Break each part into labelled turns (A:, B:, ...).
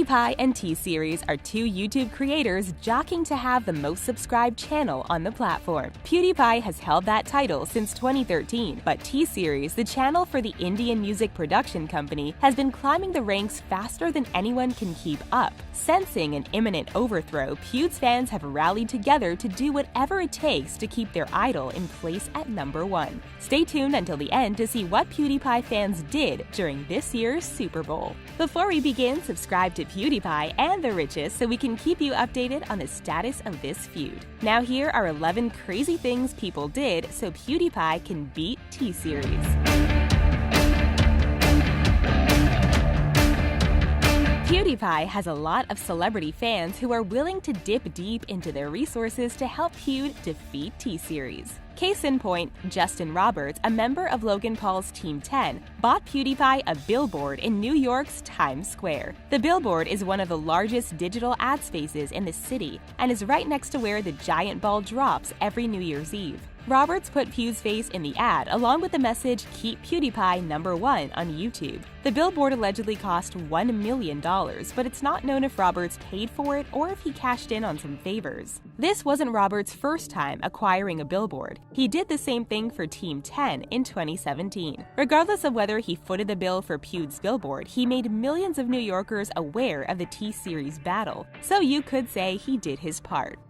A: PewDiePie and T-Series are two YouTube creators jockeying to have the most subscribed channel on the platform. PewDiePie has held that title since 2013, but T-Series, the channel for the Indian music production company, has been climbing the ranks faster than anyone can keep up. Sensing an imminent overthrow, Pew's fans have rallied together to do whatever it takes to keep their idol in place at #1. Stay tuned until the end to see what PewDiePie fans did during this year's Super Bowl. Before we begin, subscribe to PewDiePie and the Richest so we can keep you updated on the status of this feud. Now here are 11 crazy things people did so PewDiePie can beat T-Series. PewDiePie has a lot of celebrity fans who are willing to dip deep into their resources to help Pew defeat T-Series. Case in point, Justin Roberts, a member of Logan Paul's Team 10, bought PewDiePie a billboard in New York's Times Square. The billboard is one of the largest digital ad spaces in the city and is right next to where the giant ball drops every New Year's Eve. Roberts put Pew's face in the ad along with the message "Keep PewDiePie #1" on YouTube. The billboard allegedly cost $1 million, but it's not known if Roberts paid for it or if he cashed in on some favors. This wasn't Roberts' first time acquiring a billboard. He did the same thing for Team 10 in 2017. Regardless of whether he footed the bill for Pew's billboard, he made millions of New Yorkers aware of the T-Series battle, so you could say he did his part.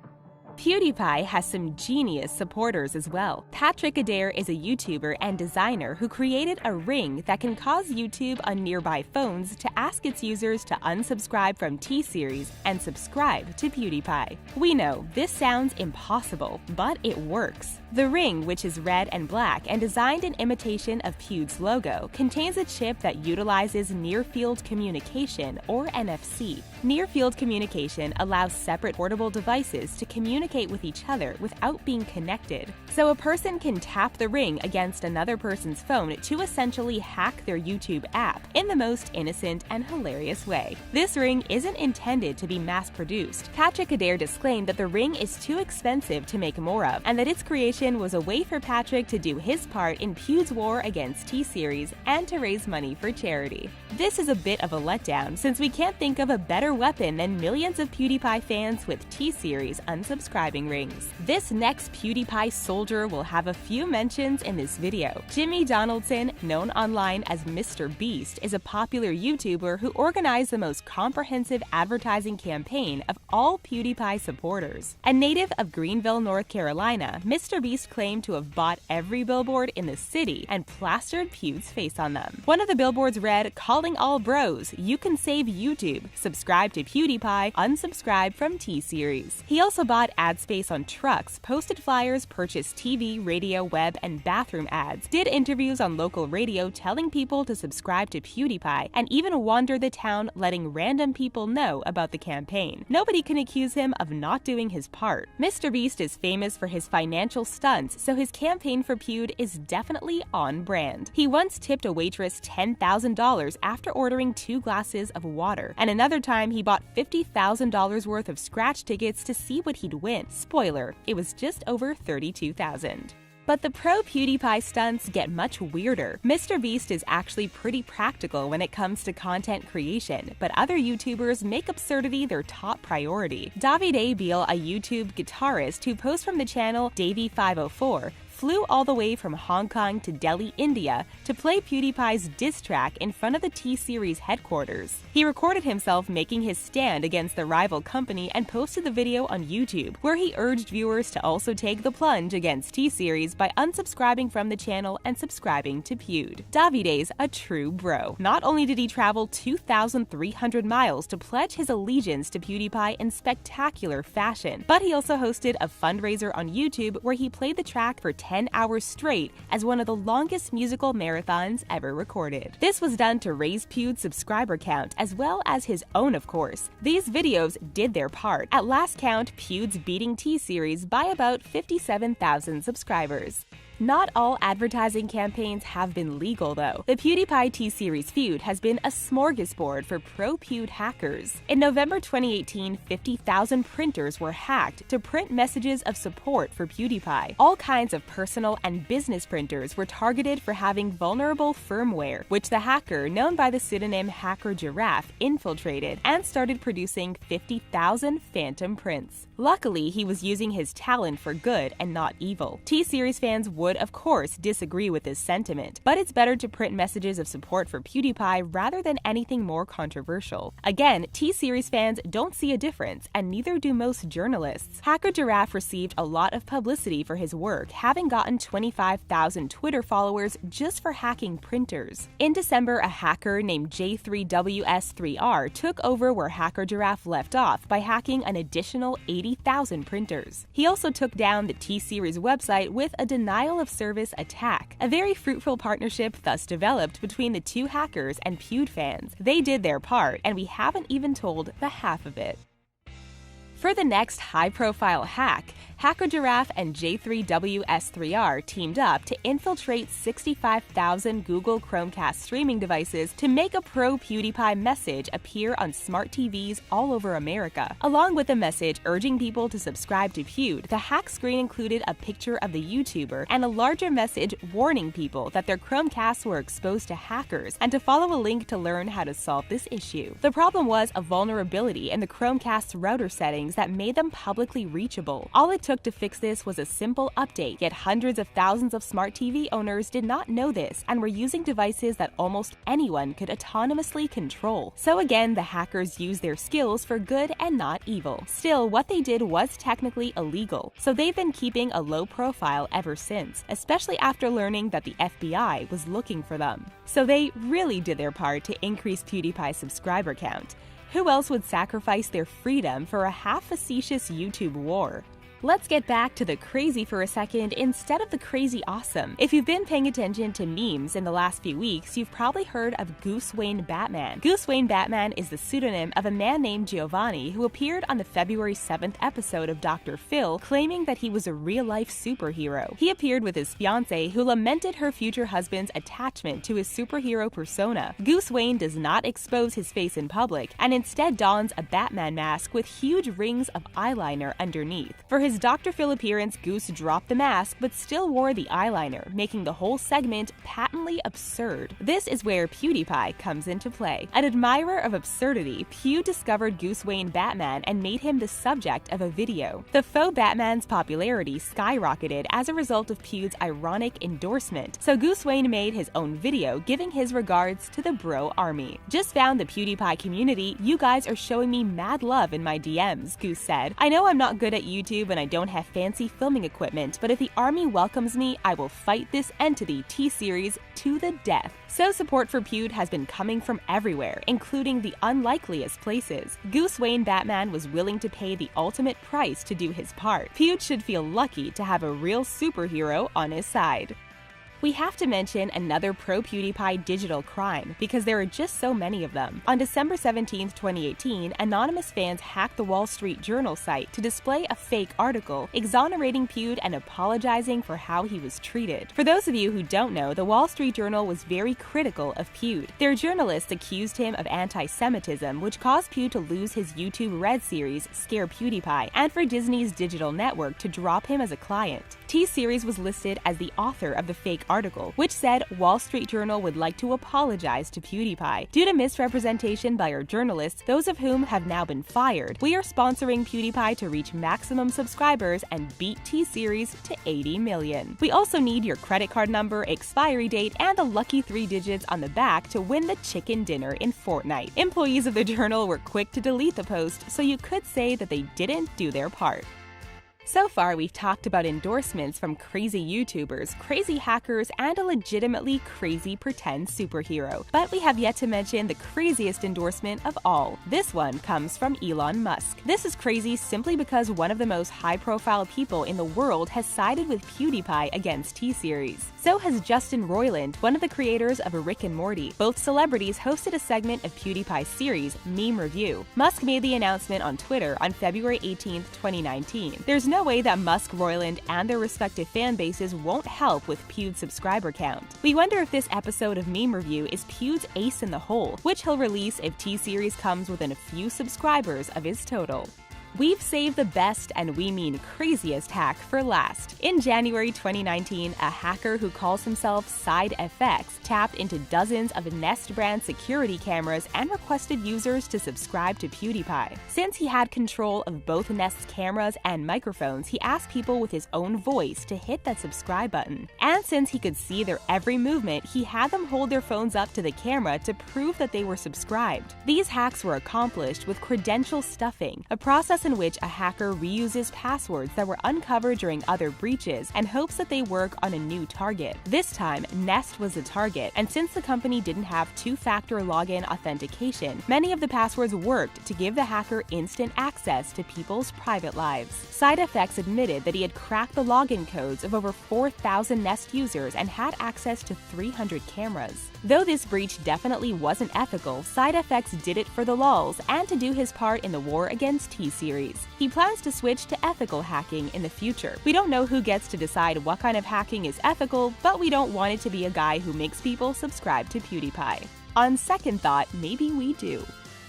A: PewDiePie has some genius supporters as well. Patrick Adair is a YouTuber and designer who created a ring that can cause YouTube on nearby phones to ask its users to unsubscribe from T-Series and subscribe to PewDiePie. We know this sounds impossible, but it works. The ring, which is red and black and designed in imitation of Pew's logo, contains a chip that utilizes near-field communication, or NFC. Near-field communication allows separate portable devices to communicate with each other without being connected. So a person can tap the ring against another person's phone to essentially hack their YouTube app in the most innocent and hilarious way. This ring isn't intended to be mass-produced. Patrick Adair disclaimed that the ring is too expensive to make more of, and that its creation was a way for Patrick to do his part in Pew's war against T-Series and to raise money for charity. This is a bit of a letdown, since we can't think of a better weapon than millions of PewDiePie fans with T-Series unsubscribing rings. This next PewDiePie soldier will have a few mentions in this video. Jimmy Donaldson, known online as Mr. Beast, is a popular YouTuber who organized the most comprehensive advertising campaign of all PewDiePie supporters. A native of Greenville, North Carolina, Mr. Beast claimed to have bought every billboard in the city and plastered Pew's face on them. One of the billboards read, "Calling all bros, you can save YouTube. Subscribe to PewDiePie, unsubscribe from T-Series." He also bought ad space on trucks, posted flyers, purchased TV, radio, web, and bathroom ads, did interviews on local radio telling people to subscribe to PewDiePie, and even wandered the town letting random people know about the campaign. Nobody can accuse him of not doing his part. Mr. Beast is famous for his financial stunts, so his campaign for Pew is definitely on brand. He once tipped a waitress $10,000 after ordering 2 glasses of water, and another time he bought $50,000 worth of scratch tickets to see what he'd win. Spoiler, it was just over $32,000. But the pro PewDiePie stunts get much weirder. Mr. Beast is actually pretty practical when it comes to content creation, but other YouTubers make absurdity their top priority. Davide Beal, a YouTube guitarist who posts from the channel Davey504, flew all the way from Hong Kong to Delhi, India, to play PewDiePie's diss track in front of the T-Series headquarters. He recorded himself making his stand against the rival company and posted the video on YouTube, where he urged viewers to also take the plunge against T-Series by unsubscribing from the channel and subscribing to Pew. Davide's a true bro. Not only did he travel 2,300 miles to pledge his allegiance to PewDiePie in spectacular fashion, but he also hosted a fundraiser on YouTube where he played the track for 10 hours straight as one of the longest musical marathons ever recorded. This was done to raise Pew's subscriber count, as well as his own, of course. These videos did their part. At last count, Pew's beating T-Series by about 57,000 subscribers. Not all advertising campaigns have been legal, though. The PewDiePie T-Series feud has been a smorgasbord for pro-Pewd hackers. In November 2018, 50,000 printers were hacked to print messages of support for PewDiePie. All kinds of personal and business printers were targeted for having vulnerable firmware, which the hacker, known by the pseudonym Hacker Giraffe, infiltrated and started producing 50,000 phantom prints. Luckily, he was using his talent for good and not evil. T-Series fans would, of course, disagree with this sentiment, but it's better to print messages of support for PewDiePie rather than anything more controversial. Again, T-Series fans don't see a difference, and neither do most journalists. Hacker Giraffe received a lot of publicity for his work, having gotten 25,000 Twitter followers just for hacking printers. In December, a hacker named J3WS3R took over where Hacker Giraffe left off by hacking an additional 80,000 printers. He also took down the T-Series website with a denial of service attack. A very fruitful partnership thus developed between the two hackers and Pewd fans. They did their part, and we haven't even told the half of it. For the next high-profile hack, Hacker Giraffe and J3WS3R teamed up to infiltrate 65,000 Google Chromecast streaming devices to make a pro-PewDiePie message appear on smart TVs all over America. Along with a message urging people to subscribe to Pewd, the hack screen included a picture of the YouTuber and a larger message warning people that their Chromecasts were exposed to hackers and to follow a link to learn how to solve this issue. The problem was a vulnerability in the Chromecast's router settings that made them publicly reachable. All it took to fix this was a simple update, yet hundreds of thousands of smart TV owners did not know this and were using devices that almost anyone could autonomously control. So again, the hackers used their skills for good and not evil. Still, what they did was technically illegal, so they've been keeping a low profile ever since, especially after learning that the FBI was looking for them. So they really did their part to increase PewDiePie's subscriber count. Who else would sacrifice their freedom for a half-facetious YouTube war? Let's get back to the crazy for a second instead of the crazy awesome. If you've been paying attention to memes in the last few weeks, you've probably heard of Goose Wayne Batman. Goose Wayne Batman is the pseudonym of a man named Giovanni who appeared on the February 7th episode of Dr. Phil, claiming that he was a real-life superhero. He appeared with his fiancée, who lamented her future husband's attachment to his superhero persona. Goose Wayne does not expose his face in public and instead dons a Batman mask with huge rings of eyeliner underneath. For his Dr. Phil appearance, Goose dropped the mask but still wore the eyeliner, making the whole segment patently absurd. This is where PewDiePie comes into play. An admirer of absurdity, Pew discovered Goose Wayne Batman and made him the subject of a video. The faux Batman's popularity skyrocketed as a result of Pew's ironic endorsement, so Goose Wayne made his own video giving his regards to the bro army. "Just found the PewDiePie community. You guys are showing me mad love in my DMs," Goose said. "I know I'm not good at YouTube and I don't have fancy filming equipment, but if the army welcomes me, I will fight this entity T-Series to the death." So support for Pewd has been coming from everywhere, including the unlikeliest places. Goose Wayne Batman was willing to pay the ultimate price to do his part. Pewd should feel lucky to have a real superhero on his side. We have to mention another pro-PewDiePie digital crime, because there are just so many of them. On December 17, 2018, anonymous fans hacked the Wall Street Journal site to display a fake article exonerating Pewd and apologizing for how he was treated. For those of you who don't know, the Wall Street Journal was very critical of Pewd. Their journalists accused him of anti-Semitism, which caused Pewd to lose his YouTube Red series, Scare PewDiePie, and for Disney's digital network to drop him as a client. T-Series was listed as the author of the fake article, which said Wall Street Journal would like to apologize to PewDiePie. Due to misrepresentation by our journalists, those of whom have now been fired, we are sponsoring PewDiePie to reach maximum subscribers and beat T-Series to 80 million. We also need your credit card number, expiry date, and the lucky 3 digits on the back to win the chicken dinner in Fortnite. Employees of the Journal were quick to delete the post, so you could say that they didn't do their part. So far, we've talked about endorsements from crazy YouTubers, crazy hackers, and a legitimately crazy pretend superhero. But we have yet to mention the craziest endorsement of all. This one comes from Elon Musk. This is crazy simply because one of the most high-profile people in the world has sided with PewDiePie against T-Series. So has Justin Roiland, one of the creators of Rick and Morty. Both celebrities hosted a segment of PewDiePie's series, Meme Review. Musk made the announcement on Twitter on February 18, 2019. There's no way that Musk, Roiland, and their respective fan bases won't help with Pwed's subscriber count. We wonder if this episode of Meme Review is Pwed's ace in the hole, which he'll release if T-Series comes within a few subscribers of his total. We've saved the best, and we mean craziest, hack for last. In January 2019, a hacker who calls himself SideFX tapped into dozens of Nest brand security cameras and requested users to subscribe to PwediePie. Since he had control of both Nest's cameras and microphones, he asked people with his own voice to hit that subscribe button. And since he could see their every movement, he had them hold their phones up to the camera to prove that they were subscribed. These hacks were accomplished with credential stuffing, a process in which a hacker reuses passwords that were uncovered during other breaches and hopes that they work on a new target. This time, Nest was the target, and since the company didn't have two-factor login authentication, many of the passwords worked to give the hacker instant access to people's private lives. SideFX admitted that he had cracked the login codes of over 4,000 Nest users and had access to 300 cameras. Though this breach definitely wasn't ethical, SideFX did it for the lulz and to do his part in the war against T-Series. He plans to switch to ethical hacking in the future. We don't know who gets to decide what kind of hacking is ethical, but we don't want it to be a guy who makes people subscribe to PewDiePie. On second thought, maybe we do.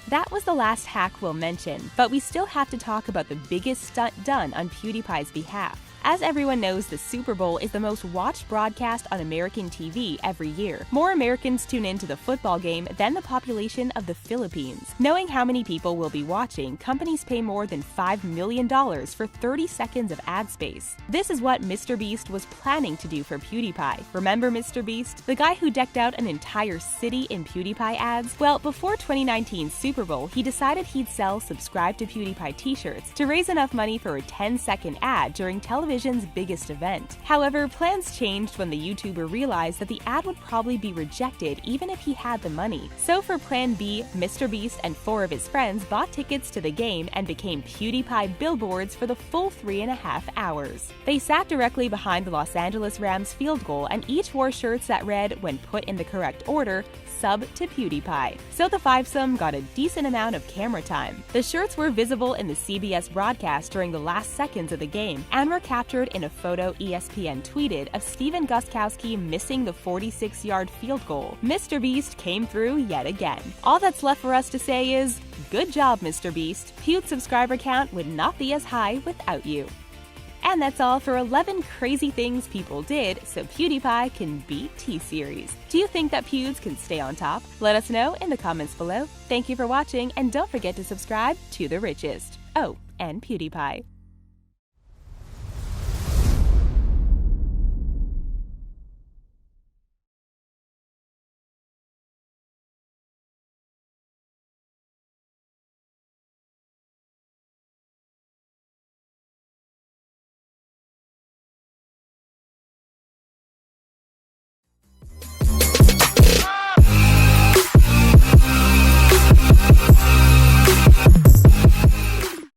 A: That was the last hack we'll mention, but we still have to talk about the biggest stunt done on PewDiePie's behalf. As everyone knows, the Super Bowl is the most watched broadcast on American TV every year. More Americans tune into the football game than the population of the Philippines. Knowing how many people will be watching, companies pay more than $5 million for 30 seconds of ad space. This is what MrBeast was planning to do for PewDiePie. Remember MrBeast? The guy who decked out an entire city in PewDiePie ads? Well, before 2019's Super Bowl, he decided he'd sell Subscribe to PewDiePie t-shirts to raise enough money for a 10-second ad during television's biggest event. However, plans changed when the YouTuber realized that the ad would probably be rejected even if he had the money. So for Plan B, MrBeast and 4 of his friends bought tickets to the game and became PewDiePie billboards for the full 3.5 hours. They sat directly behind the Los Angeles Rams field goal and each wore shirts that read, when put in the correct order, sub to PewDiePie. So the fivesome got a decent amount of camera time. The shirts were visible in the CBS broadcast during the last seconds of the game and were captured in a photo ESPN tweeted of Steven Gostkowski missing the 46-yard field goal. MrBeast came through yet again. All that's left for us to say is, good job, MrBeast. Pwed's subscriber count would not be as high without you. And that's all for 11 crazy things people did so PewDiePie can beat T-Series. Do you think that Pweds can stay on top? Let us know in the comments below. Thank you for watching, and don't forget to subscribe to The Richest. Oh, and PewDiePie.